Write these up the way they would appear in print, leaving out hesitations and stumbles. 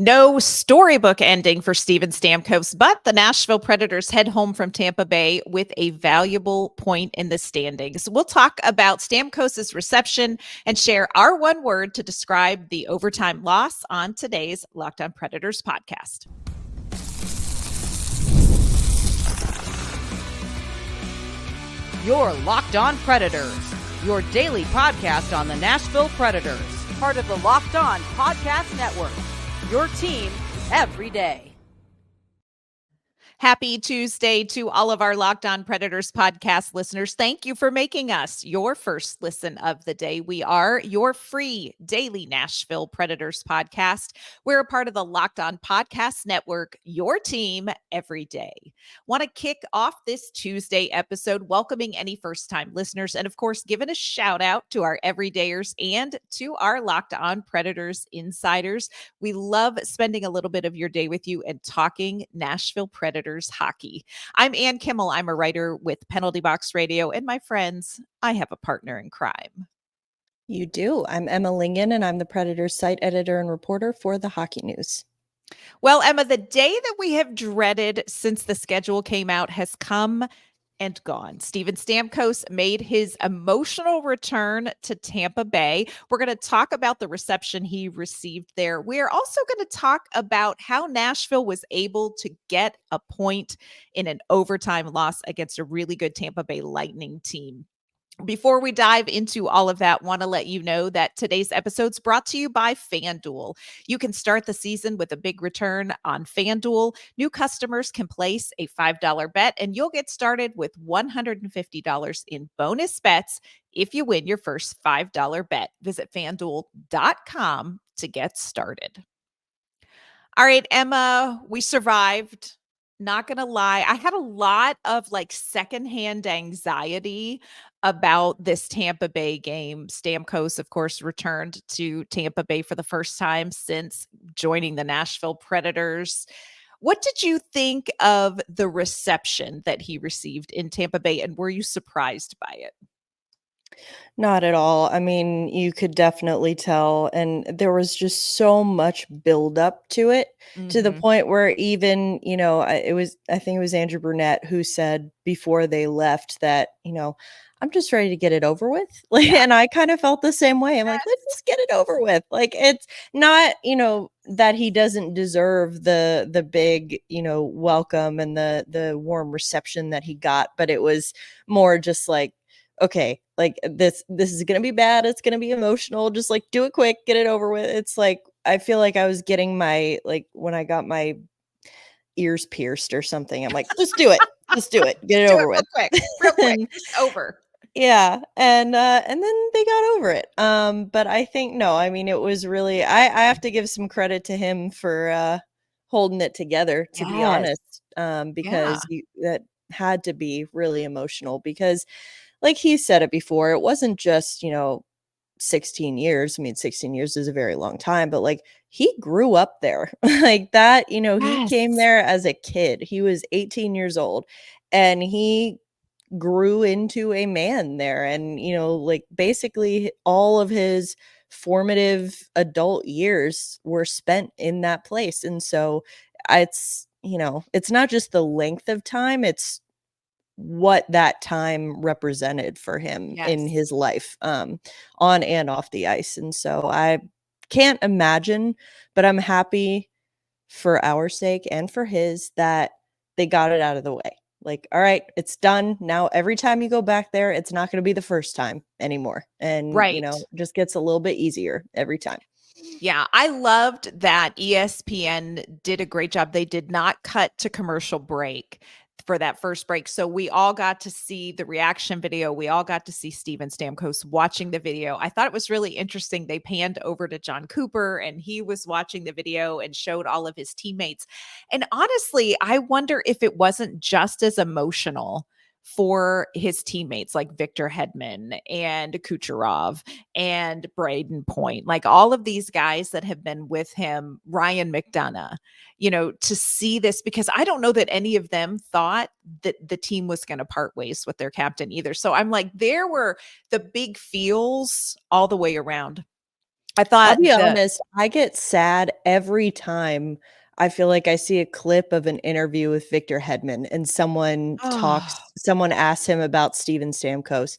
No storybook ending for Steven Stamkos, but the Nashville Predators head home from Tampa Bay with a valuable point in the standings. We'll talk about Stamkos' reception and share our one word to describe the overtime loss on today's Locked On Predators podcast. You're Locked On Predators, your daily podcast on the Nashville Predators, part of the Locked On Podcast Network. Your team every day. Happy Tuesday to all of our Locked On Predators podcast listeners. Thank you for making us your first listen of the day. We are your free daily Nashville Predators podcast. We're a part of the Locked On Podcast Network, your team every day. Want to kick off this Tuesday episode welcoming any first-time listeners and, of course, giving a shout out to our everydayers and to our Locked On Predators insiders. We love spending a little bit of your day with you and talking Nashville Predators hockey. I'm Ann Kimmel. I'm a writer with Penalty Box Radio, and my friends, I have a partner in crime. You do. I'm Emma Lingen, and I'm the Predators site editor and reporter for the Hockey News. Well, Emma, the day that we have dreaded since the schedule came out has come and gone. Steven Stamkos made his emotional return to Tampa Bay. We're going to talk about the reception he received there. We're also going to talk about how Nashville was able to get a point in an overtime loss against a really good Tampa Bay Lightning team. Before we dive into all of that, want to let you know that today's episode is brought to you by FanDuel. You can start the season with a big return on FanDuel. New customers can place a $5 bet, and you'll get started with $150 in bonus bets if you win your first $5 bet. Visit FanDuel.com to get started. All right, Emma, we survived. Not going to lie. I had a lot of secondhand anxiety about this Tampa Bay game. Stamkos, of course, returned to Tampa Bay for the first time since joining the Nashville Predators. What did you think of the reception that he received in Tampa Bay, and were you surprised by it? Not at all. I mean, you could definitely tell. And there was just so much buildup to it to the point where even, I think it was Andrew Brunette who said before they left that, I'm just ready to get it over with. And I kind of felt the same way. I'm like, let's just get it over with. It's not, that he doesn't deserve the big, welcome and the warm reception that he got, but it was more just like, okay, this is going to be bad. It's going to be emotional. Just do it quick, get it over with. It's I feel like I was getting my, when I got my ears pierced or something. I'm like, just do it. Just do it. Get it over with. Real quick. It's over. Yeah. And then they got over it. But I think, no, I mean, it was really, I have to give some credit to him for holding it together, to be honest, because that had to be really emotional because like he said it before, it wasn't just, 16 years. I mean, 16 years is a very long time, but he grew up there that, he came there as a kid. He was 18 years old and he grew into a man there. And, basically all of his formative adult years were spent in that place. And so it's, it's not just the length of time, it's what that time represented for him in his life, on and off the ice. And so I can't imagine, but I'm happy for our sake and for his that they got it out of the way. All right, it's done. Now, every time you go back there, it's not going to be the first time anymore. And, just gets a little bit easier every time. Yeah, I loved that ESPN did a great job. They did not cut to commercial break for that first break. So we all got to see the reaction video. We all got to see Steven Stamkos watching the video. I thought it was really interesting. They panned over to John Cooper and he was watching the video and showed all of his teammates. And honestly, I wonder if it wasn't just as emotional for his teammates like Victor Hedman and Kucherov and Braden Point, all of these guys that have been with him, Ryan McDonough, to see this, because I don't know that any of them thought that the team was going to part ways with their captain either. So I'm there were the big feels all the way around. I thought I'll be honest, I get sad every time I feel like I see a clip of an interview with Victor Hedman and someone asks him about Steven Stamkos.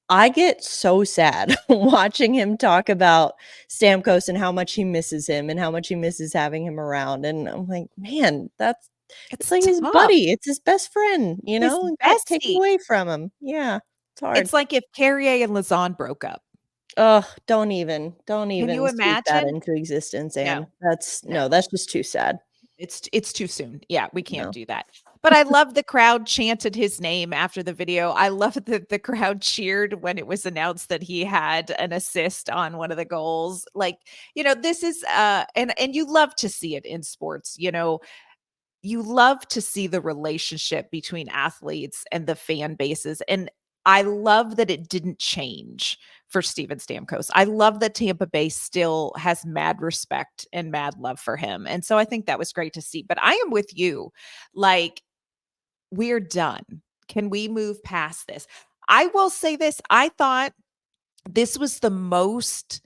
I get so sad watching him talk about Stamkos and how much he misses him and how much he misses having him around. And I'm like, man, it's it's like his tough. buddy. It's his best friend, His and take it bestie. away from him. Yeah, it's hard. It's like if Carrier and Lazan broke up. Oh, don't even Can you speak that imagine? into existence, No, Anne. That's no. that's just too sad. It's too soon. Yeah, we can't No. do that. But I love the crowd chanted his name after the video. I love that the crowd cheered when it was announced that he had an assist on one of the goals. Like, this is and you love to see it in sports, you love to see the relationship between athletes and the fan bases. And I love that it didn't change for Steven Stamkos. I love that Tampa Bay still has mad respect and mad love for him. And so I think that was great to see. But I am with you. Like, we're done. Can we move past this? I will say this. I thought this was the most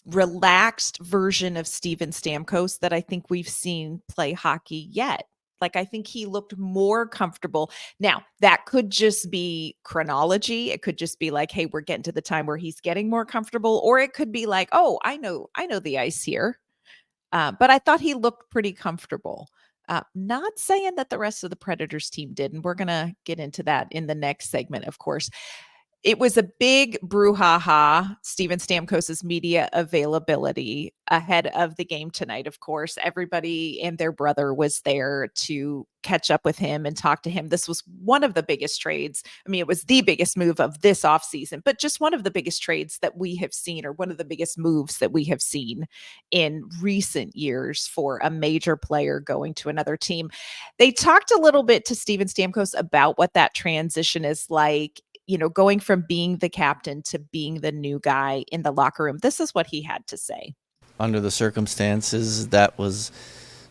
relaxed version of Steven Stamkos that I think we've seen play hockey yet. Like, I think he looked more comfortable. Now, that could just be chronology. It could just be like, hey, we're getting to the time where he's getting more comfortable. Or it could be like, oh, I know the ice here. But I thought he looked pretty comfortable. Not saying that the rest of the Predators team did. And we're going to get into that in the next segment, of course. It was a big brouhaha, Steven Stamkos's media availability ahead of the game tonight. Of course, everybody and their brother was there to catch up with him and talk to him. This was one of the biggest trades. I mean, it was the biggest move of this offseason, but just one of the biggest trades that we have seen, or one of the biggest moves that we have seen in recent years for a major player going to another team. They talked a little bit to Steven Stamkos about what that transition is like, going from being the captain to being the new guy in the locker room. This is what he had to say. Under the circumstances, that was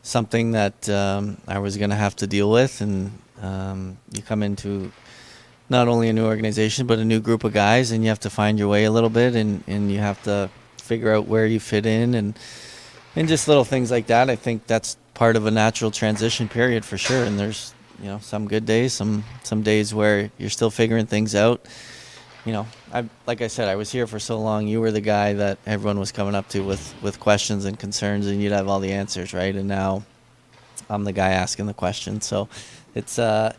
something that I was going to have to deal with. And you come into not only a new organization, but a new group of guys, and you have to find your way a little bit, and you have to figure out where you fit in, and just little things like that. I think that's part of a natural transition period for sure. And there's some good days, some days where you're still figuring things out. Like I said, I was here for so long. You were the guy that everyone was coming up to with questions and concerns, and you'd have all the answers, right? And now I'm the guy asking the questions. So it's a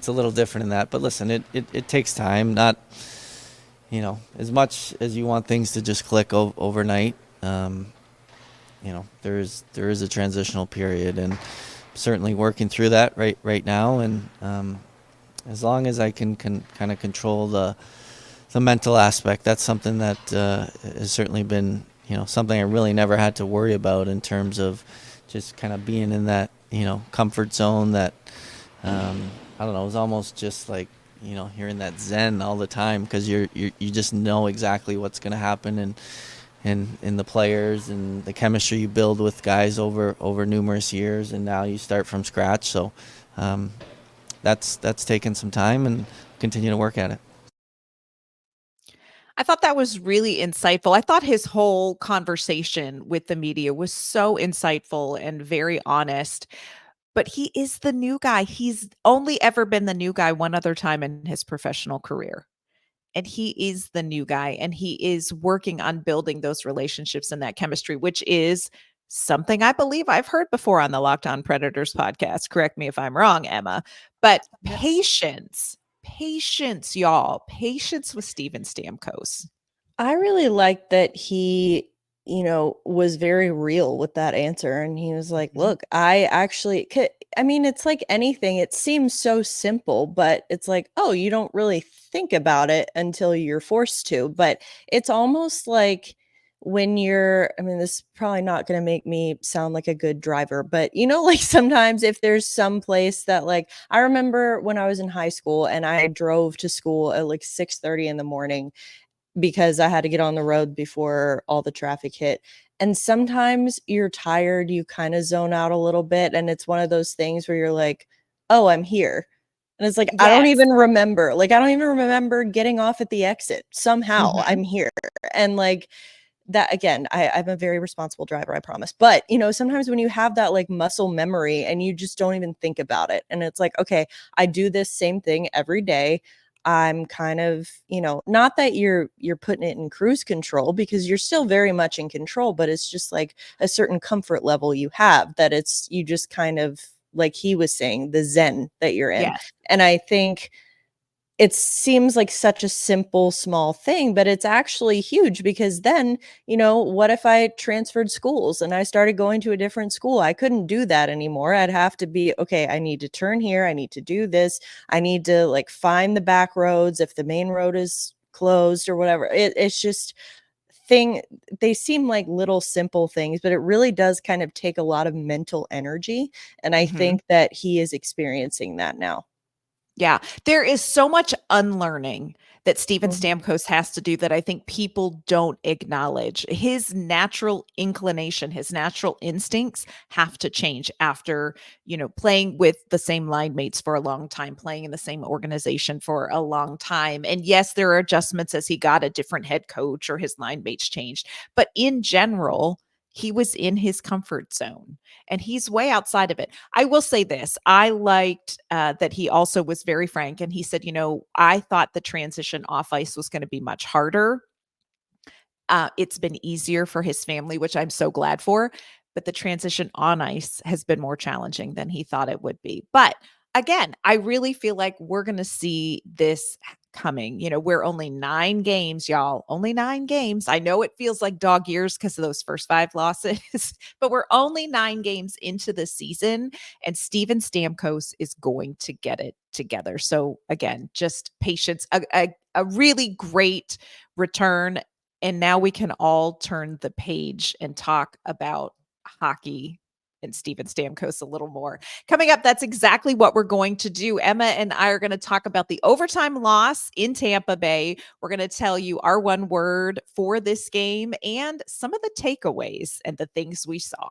little different in that. But listen, it takes time. Not as much as you want things to just click overnight. There is a transitional period, and certainly working through that right now. And as long as I can kind of control the mental aspect, that's something that has certainly been something I really never had to worry about, in terms of just kind of being in that comfort zone that I don't know, it was almost just like you're in that zen all the time, because you just know exactly what's going to happen, and in the players and the chemistry you build with guys over numerous years, and now you start from scratch. So that's taken some time, and continue to work at it. I thought that was really insightful. I thought his whole conversation with the media was so insightful and very honest. But he is the new guy. He's only ever been the new guy one other time in his professional career. And he is the new guy, and he is working on building those relationships and that chemistry, which is something I believe I've heard before on the Locked On Predators podcast. Correct me if I'm wrong, Emma. But patience, y'all. Patience with Steven Stamkos. I really like that he, was very real with that answer. And he was like, look, it's like anything. It seems so simple, but it's like, oh, you don't really think about it until you're forced to. But it's almost like when this is probably not going to make me sound like a good driver, but like sometimes if there's some place that, like, I remember when I was in high school and I drove to school at like 6:30 in the morning, because I had to get on the road before all the traffic hit. And sometimes you're tired, you kind of zone out a little bit. And it's one of those things where you're like, oh, I'm here. And it's like, I don't even remember getting off at the exit. Somehow I'm here. And like, that again, I'm a very responsible driver, I promise. But, you know, sometimes when you have that like muscle memory and you just don't even think about it, and it's like, okay, I do this same thing every day. I'm kind of, you know, not that you're putting it in cruise control, because you're still very much in control, but it's just like a certain comfort level you have, that it's, you just kind of, like he was saying, the zen that you're in. Yes. And I think it seems like such a simple, small thing, but it's actually huge, because then, you know, what if I transferred schools and I started going to a different school? I couldn't do that anymore. I'd have to be, okay, I need to turn here. I need to do this. I need to like find the back roads if the main road is closed or whatever. It's just they seem like little simple things, but it really does kind of take a lot of mental energy. And I think that he is experiencing that now. Yeah, there is so much unlearning that Steven Mhm. Stamkos has to do that I think people don't acknowledge. His natural inclination, his natural instincts have to change after, you know, playing with the same line mates for a long time, playing in the same organization for a long time. And yes, there are adjustments as he got a different head coach or his line mates changed. But in general, he was in his comfort zone and he's way outside of it. I will say this. I liked that he also was very frank and he said, you know, I thought the transition off ice was going to be much harder. It's been easier for his family, which I'm so glad for. But the transition on ice has been more challenging than he thought it would be. But again, I really feel like we're going to see this coming. You know, we're only 9 games, y'all. Only 9 games. I know it feels like dog years because of those first 5 losses, but we're only 9 games into the season, and Steven Stamkos is going to get it together. So again, just patience. A really great return, and now we can all turn the page and talk about hockey and Steven Stamkos a little more. Coming up, that's exactly what we're going to do. Emma and I are going to talk about the overtime loss in Tampa Bay. We're going to tell you our one word for this game and some of the takeaways and the things we saw.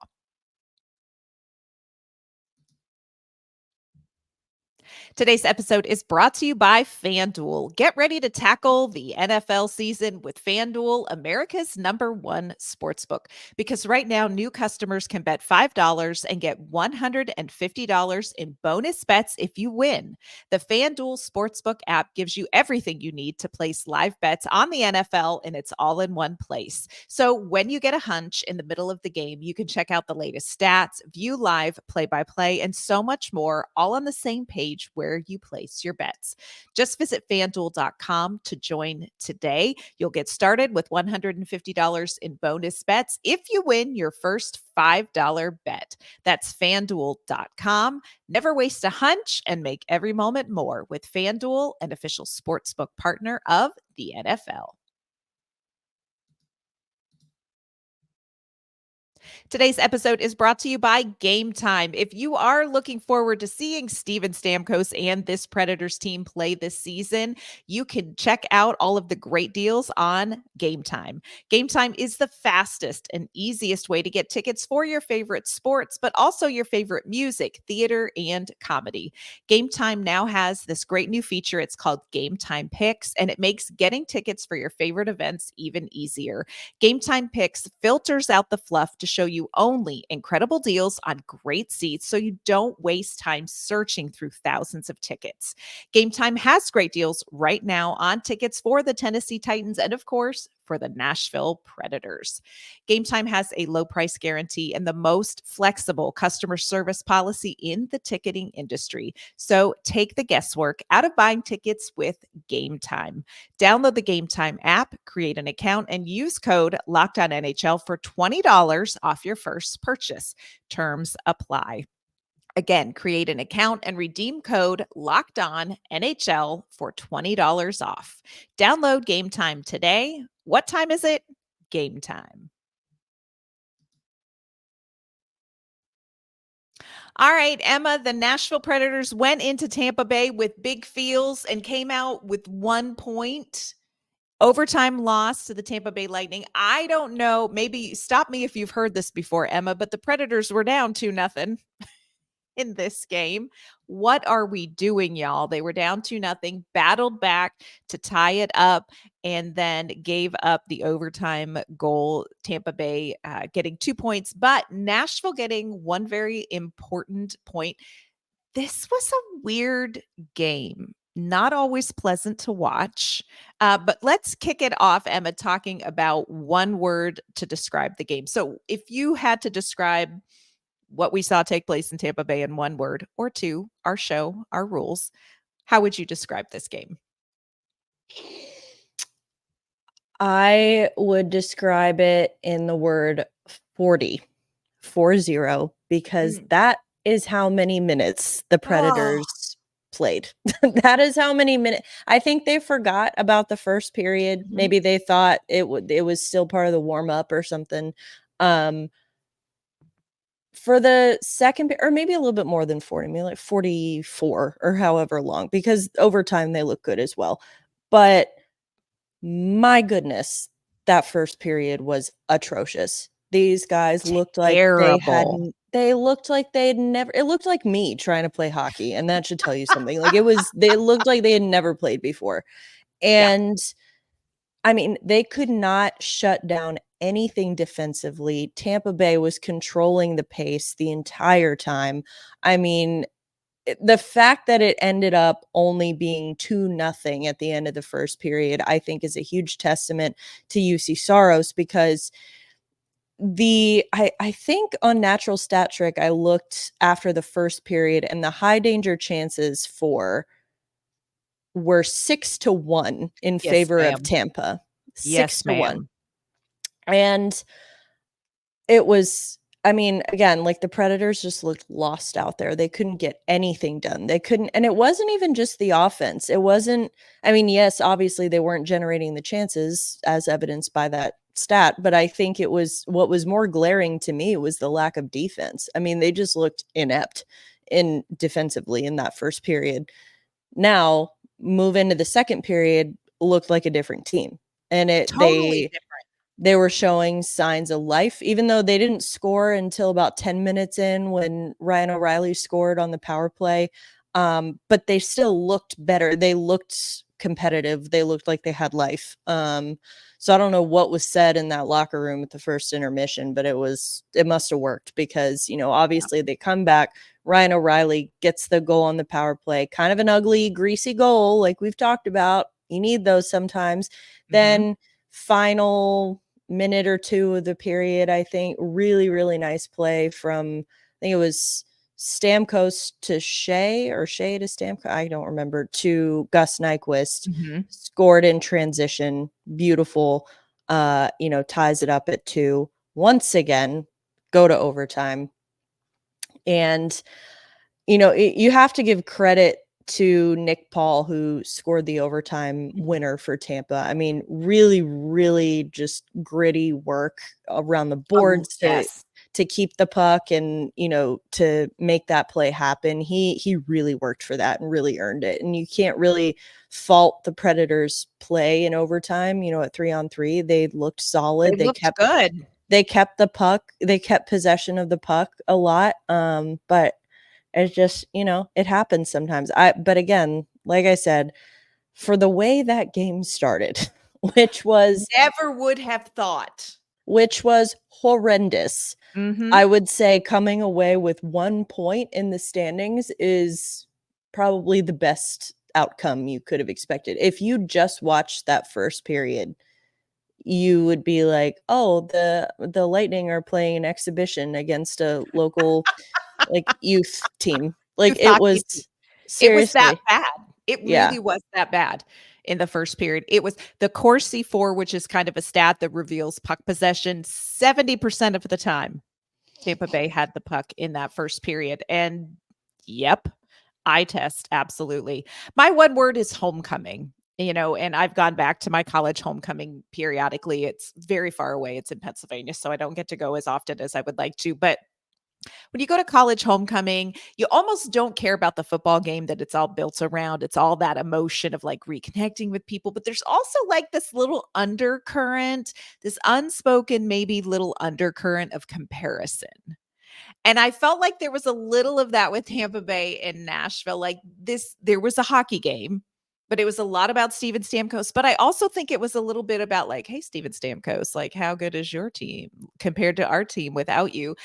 Today's episode is brought to you by FanDuel. Get ready to tackle the NFL season with FanDuel, America's #1 sportsbook. Because right now, new customers can bet $5 and get $150 in bonus bets if you win. The FanDuel Sportsbook app gives you everything you need to place live bets on the NFL, and it's all in one place. So when you get a hunch in the middle of the game, you can check out the latest stats, view live play-by-play, and so much more, all on the same page where you place your bets. Just visit fanduel.com to join today. You'll get started with $150 in bonus bets if you win your first $5 bet. That's fanduel.com. Never waste a hunch and make every moment more with FanDuel, an official sportsbook partner of the NFL. Today's episode is brought to you by Gametime. If you are looking forward to seeing Steven Stamkos and this Predators team play this season, you can check out all of the great deals on Gametime. Gametime is the fastest and easiest way to get tickets for your favorite sports, but also your favorite music, theater, and comedy. Gametime now has this great new feature. It's called Gametime Picks, and it makes getting tickets for your favorite events even easier. Gametime Picks filters out the fluff to show you only incredible deals on great seats so you don't waste time searching through thousands of tickets. Gametime has great deals right now on tickets for the Tennessee Titans and, of course, for the Nashville Predators. Gametime has a low price guarantee and the most flexible customer service policy in the ticketing industry. So take the guesswork out of buying tickets with Gametime. Download the Gametime app, create an account, and use code LOCKEDONNHL for $20 off your first purchase. Terms apply. Again, create an account and redeem code LOCKEDONNHL for $20 off. Download Gametime today. What time is it? Game time. All right, Emma, the Nashville Predators went into Tampa Bay with big feels and came out with 1 point. Overtime loss to the Tampa Bay Lightning. I don't know. Maybe stop me if you've heard this before, Emma, but the Predators were down 2-0. in this game. What are we doing, y'all? They were down 2-0, battled back to tie it up, and then gave up the overtime goal. Tampa Bay getting 2 points, but Nashville getting one very important point. This was a weird game. Not always pleasant to watch. But let's kick it off, Emma, talking about one word to describe the game. So if you had to describe what we saw take place in Tampa Bay in one word or two, our show, our rules, how would you describe this game? I would describe it in the word 40, because that is how many minutes the Predators played. That is how many minutes. I think they forgot about the first period. Maybe they thought it was still part of the warm up or something. For the second, or maybe a little bit more than 40, maybe like 44 or however long, because overtime they look good as well. But my goodness, that first period was atrocious. These guys looked like they looked like they'd never, it looked like me trying to play hockey, and that should tell you something. Like they looked like they had never played before. And I mean, they could not shut down anything defensively. Tampa Bay was controlling the pace the entire time. I mean, the fact that it ended up only being 2-0 at the end of the first period, I think is a huge testament to UC Saros, because I think on Natural Stat Trick, I looked after the first period, and the high danger chances were 6-1 in favor of Tampa. 6-1. And it was, I mean, again, like the Predators just looked lost out there. They couldn't get anything done. They couldn't, and it wasn't even just the offense. It wasn't, I mean, yes, obviously they weren't generating the chances as evidenced by that stat, but I think it was, what was more glaring to me was the lack of defense. I mean, they just looked inept defensively in that first period. Now, move into the second period, looked like a different team. And Totally different. They were showing signs of life, even though they didn't score until about 10 minutes in when Ryan O'Reilly scored on the power play. But they still looked better. They looked competitive. They looked like they had life. So I don't know what was said in that locker room at the first intermission, but it must have worked, because, you know, obviously they come back. Ryan O'Reilly gets the goal on the power play, kind of an ugly, greasy goal, like we've talked about. You need those sometimes. Then final minute or two of the period, I think, really, really nice play from, I think it was Stamkos to Shea, or Shea to Stamkos, I don't remember, to Gus Nyquist, scored in transition, beautiful, ties it up at 2. Once again, go to overtime. And, you have to give credit to Nick Paul, who scored the overtime winner for Tampa. I mean, really, really just gritty work around the boards to keep the puck and, to make that play happen. He really worked for that and really earned it. And you can't really fault the Predators' play in overtime. At 3-on-3, they looked solid. They kept good. They kept the puck. They kept possession of the puck a lot. But it's just, it happens sometimes. But again, like I said, for the way that game started, which was never would have thought, which was horrendous. I would say coming away with 1 point in the standings is probably the best outcome you could have expected. If you just watched that first period, you would be like, oh, the Lightning are playing an exhibition against a local like youth team. Like it was seriously, it was that bad. It really was that bad in the first period. It was the Corsi 4, which is kind of a stat that reveals puck possession. 70% of the time, Tampa Bay had the puck in that first period. And yep, eye test, absolutely. My one word is homecoming. And I've gone back to my college homecoming periodically. It's very far away. It's in Pennsylvania, so I don't get to go as often as I would like to. But when you go to college homecoming, you almost don't care about the football game that it's all built around. It's all that emotion of like reconnecting with people. But there's also like this little undercurrent, this unspoken, maybe little undercurrent of comparison. And I felt like there was a little of that with Tampa Bay and Nashville. Like there was a hockey game, but it was a lot about Steven Stamkos. But I also think it was a little bit about like, hey, Steven Stamkos, like, how good is your team compared to our team without you?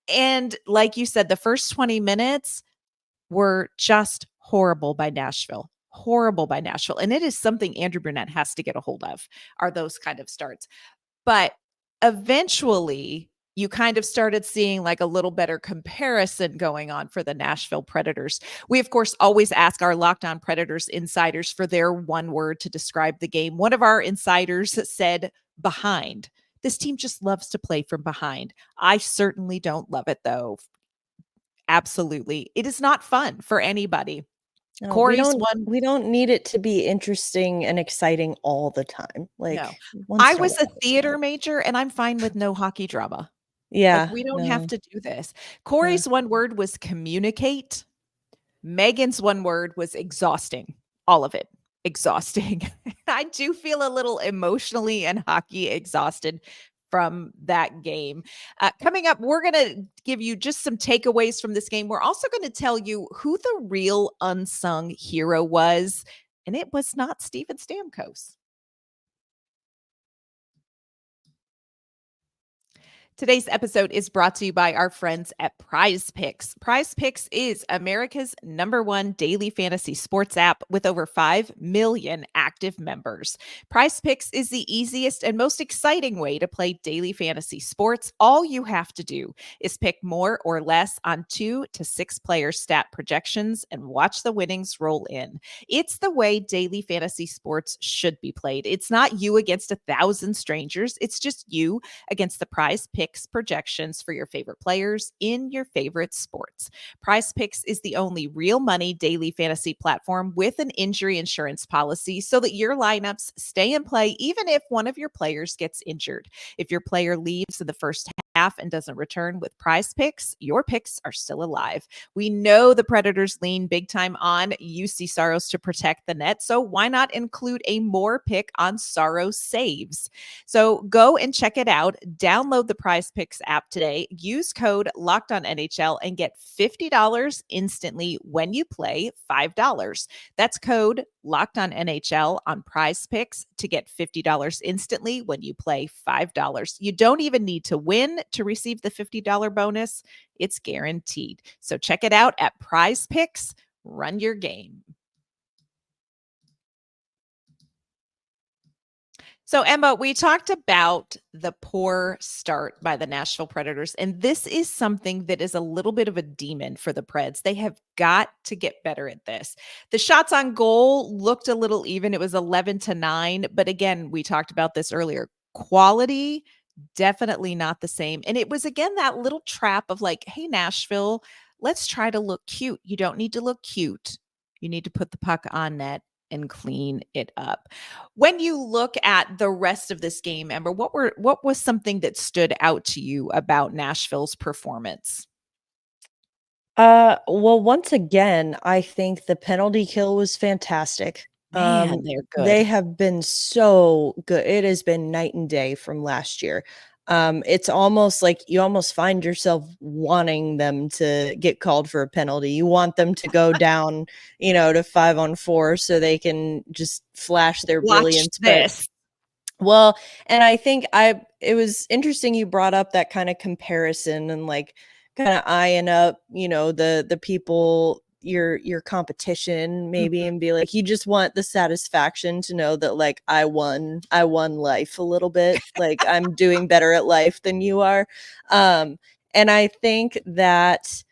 And like you said, the first 20 minutes were just horrible by Nashville. Horrible by Nashville. And it is something Andrew Brunette has to get a hold of, are those kind of starts. But eventually, you kind of started seeing like a little better comparison going on for the Nashville Predators. We, of course, always ask our Locked On Predators insiders for their one word to describe the game. One of our insiders said, behind. This team just loves to play from behind. I certainly don't love it, though. Absolutely. It is not fun for anybody. No, Corey's one. we don't need it to be interesting and exciting all the time. Like No. once I in a was a while, it's theater fine. major, and I'm fine with no hockey drama. Like, Yeah, we don't have no. to do this. Corey's one word was communicate. Megan's one word was exhausting. All of it. Exhausting. I do feel a little emotionally and hockey exhausted from that game. Coming up, we're going to give you just some takeaways from this game. We're also going to tell you who the real unsung hero was, and it was not Steven Stamkos. Today's episode is brought to you by our friends at PrizePicks. PrizePicks is America's #1 daily fantasy sports app with over 5 million active members. PrizePicks is the easiest and most exciting way to play daily fantasy sports. All you have to do is pick more or less on 2 to 6 player stat projections and watch the winnings roll in. It's the way daily fantasy sports should be played. It's not you against 1,000 strangers. It's just you against the PrizePicks projections for your favorite players in your favorite sports. PrizePicks is the only real money daily fantasy platform with an injury insurance policy so that your lineups stay in play even if one of your players gets injured. If your player leaves in the first half and doesn't return with PrizePicks, your picks are still alive. We know the Predators lean big time on UC Saros to protect the net, so why not include a more pick on Saros saves? So go and check it out. Download the PrizePicks app today. Use code LOCKEDONNHL and get $50 instantly when you play $5. That's code LOCKEDONNHL on PrizePicks to get $50 instantly when you play $5. You don't even need to win to receive the $50 bonus. It's guaranteed. So check it out at PrizePicks. Run your game. So, Emma, we talked about the poor start by the Nashville Predators, and this is something that is a little bit of a demon for the Preds. They have got to get better at this. The shots on goal looked a little even. It was 11-9, but again, we talked about this earlier. Quality, definitely not the same. And it was, again, that little trap of like, hey, Nashville, let's try to look cute. You don't need to look cute. You need to put the puck on net and clean it up. When you look at the rest of this game, Amber, what was something that stood out to you about Nashville's performance? Well, once again, I think the penalty kill was fantastic. Man, they're good. They have been so good. It has been night and day from last year. It's almost like you almost find yourself wanting them to get called for a penalty. You want them to go down, to 5-on-4 so they can just flash their Watch brilliance. this. Well, and I think it was interesting you brought up that kind of comparison and like kind of eyeing up, the people your competition maybe and be like, you just want the satisfaction to know that like I won life a little bit, like I'm doing better at life than you are. And I think that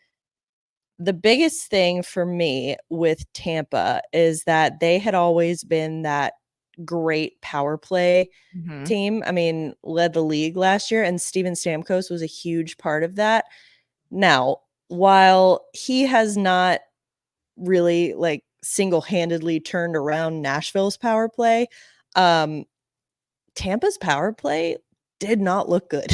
the biggest thing for me with Tampa is that they had always been that great power play team. I mean, led the league last year, and Steven Stamkos was a huge part of that. Now, while he has not really like single-handedly turned around Nashville's power play, Tampa's power play did not look good.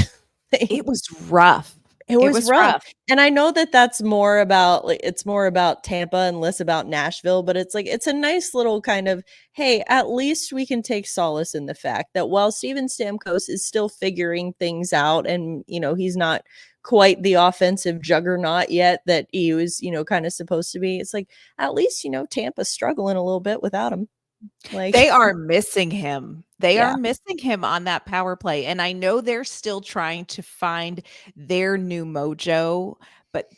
It was rough. It was rough. And I know that that's more about like it's more about Tampa and less about Nashville, but it's like it's a nice little kind of, hey, at least we can take solace in the fact that while Steven Stamkos is still figuring things out and he's not quite the offensive juggernaut yet that he was, kind of supposed to be. It's like, at least, Tampa's struggling a little bit without him. Like, They are missing him. They Yeah. are missing him on that power play. And I know they're still trying to find their new mojo, but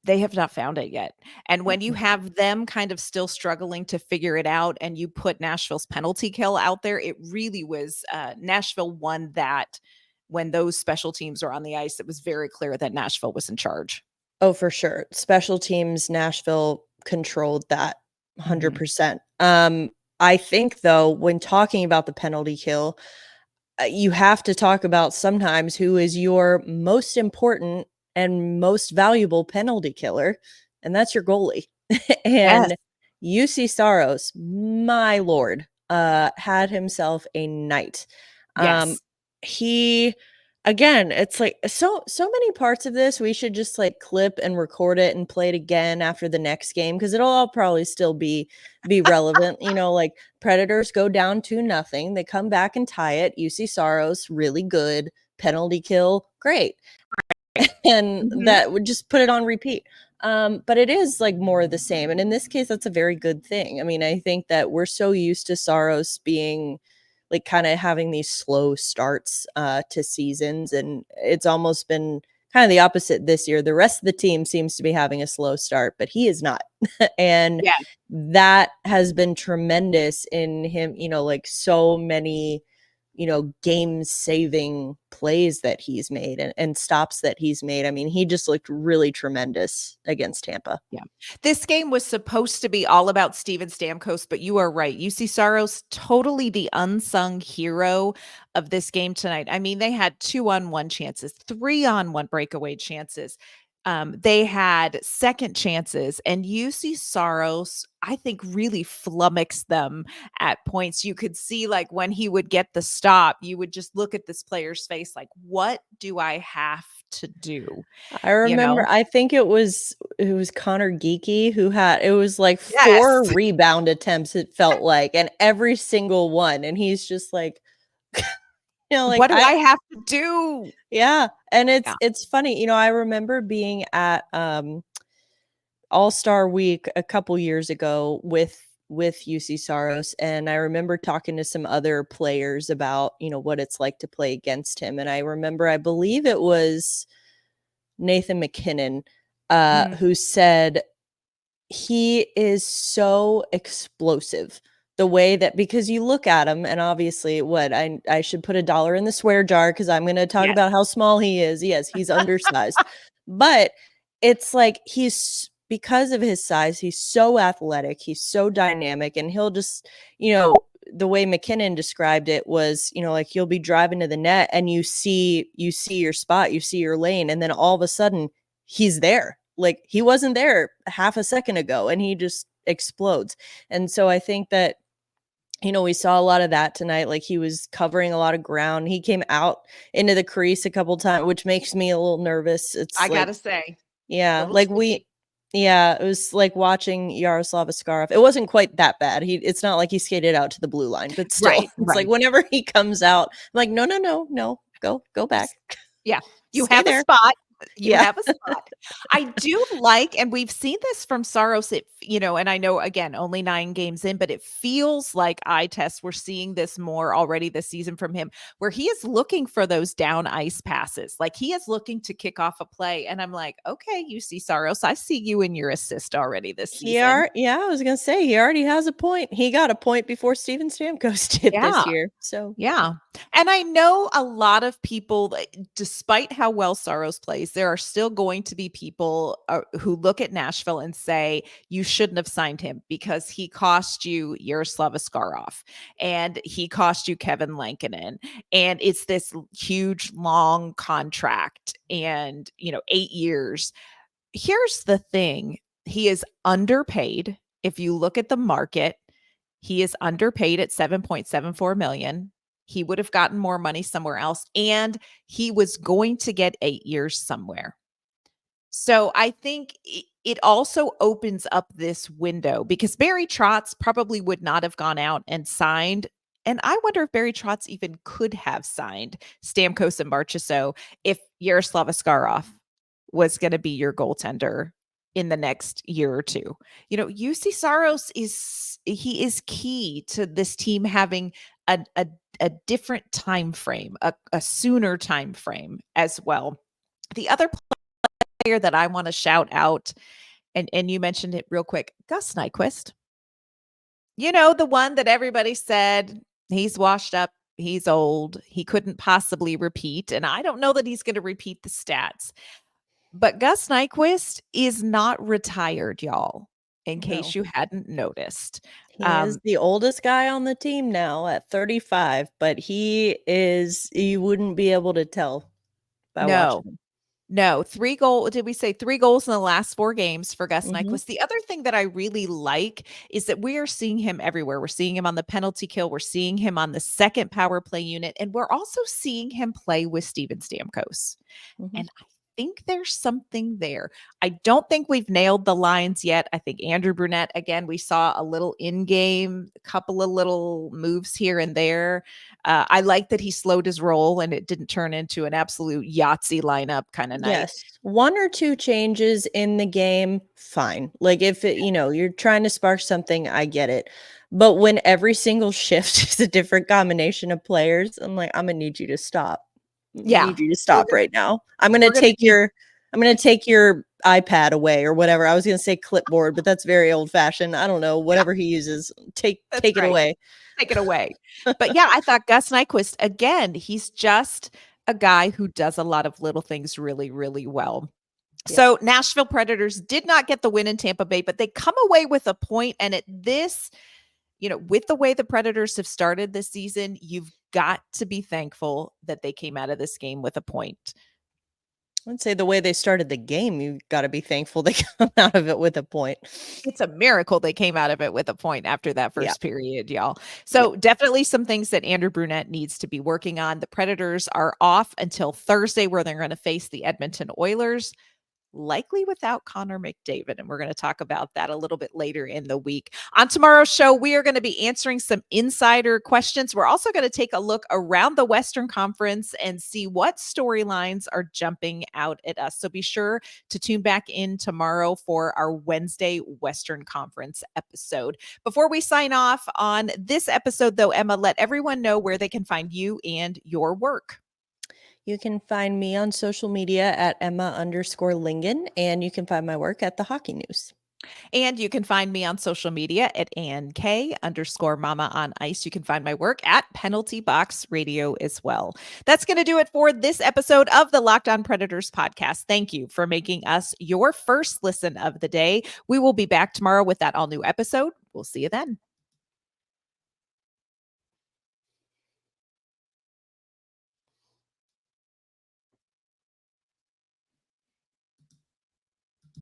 they have not found it yet. And when you have them kind of still struggling to figure it out and you put Nashville's penalty kill out there, it really was Nashville won that when those special teams were on the ice. It was very clear that Nashville was in charge. Oh, for sure. Special teams, Nashville controlled that 100%. I think, though, when talking about the penalty kill, you have to talk about sometimes who is your most important and most valuable penalty killer, and that's your goalie. And UC Saros, my lord, had himself a night. Yes. He, again, it's like so many parts of this we should just like clip and record it and play it again after the next game, because it'll all probably still be relevant. Like Predators go down 2-0, they come back and tie it. UC Saros, really good penalty kill, great. And that would just put it on repeat. But it is like more of the same. And in this case, that's a very good thing. I mean, I think that we're so used to Saros being like kind of having these slow starts to seasons. And it's almost been kind of the opposite this year. The rest of the team seems to be having a slow start, but he is not. And that has been tremendous in him, like so many game saving plays that he's made and stops that he's made. I mean, he just looked really tremendous against Tampa. Yeah. This game was supposed to be all about Steven Stamkos, but you are right. UC Saros, totally the unsung hero of this game tonight. I mean, they had 2-on-1 chances, 3-on-1 breakaway chances. They had second chances, and UC Saros, I think, really flummoxed them at points. You could see, like, when he would get the stop, you would just look at this player's face like, what do I have to do? I remember, I think it was Connor Geeky who had, it was like 4 rebound attempts, it felt like, and every single one. And he's just like, like, what do I have to do? Yeah. And it's funny, I remember being at All-Star Week a couple years ago with UC Saros, and I remember talking to some other players about, what it's like to play against him. And I remember, I believe it was Nathan McKinnon who said he is so explosive. The way that, because you look at him, and obviously I should put $1 in the swear jar because I'm going to talk about how small he is. Yes, he's undersized, but it's like because of his size, he's so athletic, he's so dynamic, and he'll just, the way McKinnon described it was, like you'll be driving to the net and you see your spot, you see your lane, and then all of a sudden he's there. Like he wasn't there half a second ago, and he just explodes. And so I think that, we saw a lot of that tonight. Like he was covering a lot of ground. He came out into the crease a couple times, which makes me a little nervous. I gotta say, yeah, like it was like watching Yaroslav Askarov. It wasn't quite that bad. It's not like he skated out to the blue line, but still, it's like whenever he comes out, I'm like, no, go back. Yeah, you Stay have there. a spot. You have a spot. I do like, and we've seen this from Saros, and I know, again, only 9 games in, but it feels like eye test. We're seeing this more already this season from him, where he is looking for those down ice passes. Like he is looking to kick off a play. And I'm like, okay, UC Saros, I see you in your assist already this season. I was going to say, he already has a point. He got a point before Steven Stamkos did this year. So, yeah. And I know a lot of people, despite how well Saros plays, there are still going to be people who look at Nashville and say, you shouldn't have signed him because he cost you Yaroslav Askarov and he cost you Kevin Lankinen. And it's this huge, long contract and, 8 years. Here's the thing. He is underpaid. If you look at the market, he is underpaid at $7.74 million. He would have gotten more money somewhere else, and he was going to get 8 years somewhere. So I think it also opens up this window because Barry Trotz probably would not have gone out and signed. And I wonder if Barry Trotz even could have signed Stamkos and Marchessault if Yaroslav Askarov was going to be your goaltender in the next year or two. UC Saros is key to this team having a different time frame, a sooner time frame as well. The other player that I want to shout out, and you mentioned it real quick, Gus Nyquist. The one that everybody said he's washed up, he's old, he couldn't possibly repeat. And I don't know that he's going to repeat the stats. But Gus Nyquist is not retired, y'all, in case you hadn't noticed. He is the oldest guy on the team now at 35, but you wouldn't be able to tell by watching him. No, 3 goals. Did we say 3 goals in the last 4 games for Gus Nyquist? The other thing that I really like is that we are seeing him everywhere. We're seeing him on the penalty kill. We're seeing him on the second power play unit. And we're also seeing him play with Steven Stamkos. And I think there's something there. I don't think we've nailed the lines yet. I think Andrew Brunette, again, we saw a little in-game, a couple of little moves here and there. I like that he slowed his roll and it didn't turn into an absolute Yahtzee lineup kind of night. Yes. 1 or 2 changes in the game, fine. Like if you're trying to spark something, I get it. But when every single shift is a different combination of players, I'm like, I'm gonna need you to stop. Yeah. I need you to stop right now. I'm gonna take your iPad away or whatever. I was gonna say clipboard, but that's very old fashioned. I don't know. Whatever he uses, take it away. Take it away. But yeah, I thought Gus Nyquist, again, he's just a guy who does a lot of little things really, really well. Yeah. So Nashville Predators did not get the win in Tampa Bay, but they come away with a point. And at this, with the way the Predators have started this season, you've got to be thankful that they came out of this game with a point. I'd say the way they started the game, you've got to be thankful they come out of it with a point. It's a miracle they came out of it with a point after that first period, y'all. So definitely some things that Andrew Brunette needs to be working on. The Predators are off until Thursday, where they're going to face the Edmonton Oilers, likely without Connor McDavid. And we're going to talk about that a little bit later in the week. On tomorrow's show, we are going to be answering some insider questions. We're also going to take a look around the Western Conference and see what storylines are jumping out at us. So be sure to tune back in tomorrow for our Wednesday Western Conference episode. Before we sign off on this episode, though, Emma, let everyone know where they can find you and your work. You can find me on social media at Emma_Lingen, and you can find my work at The Hockey News. And you can find me on social media at AnnK_Mama on Ice. You can find my work at Penalty Box Radio as well. That's going to do it for this episode of the Locked On Predators podcast. Thank you for making us your first listen of the day. We will be back tomorrow with that all new episode. We'll see you then.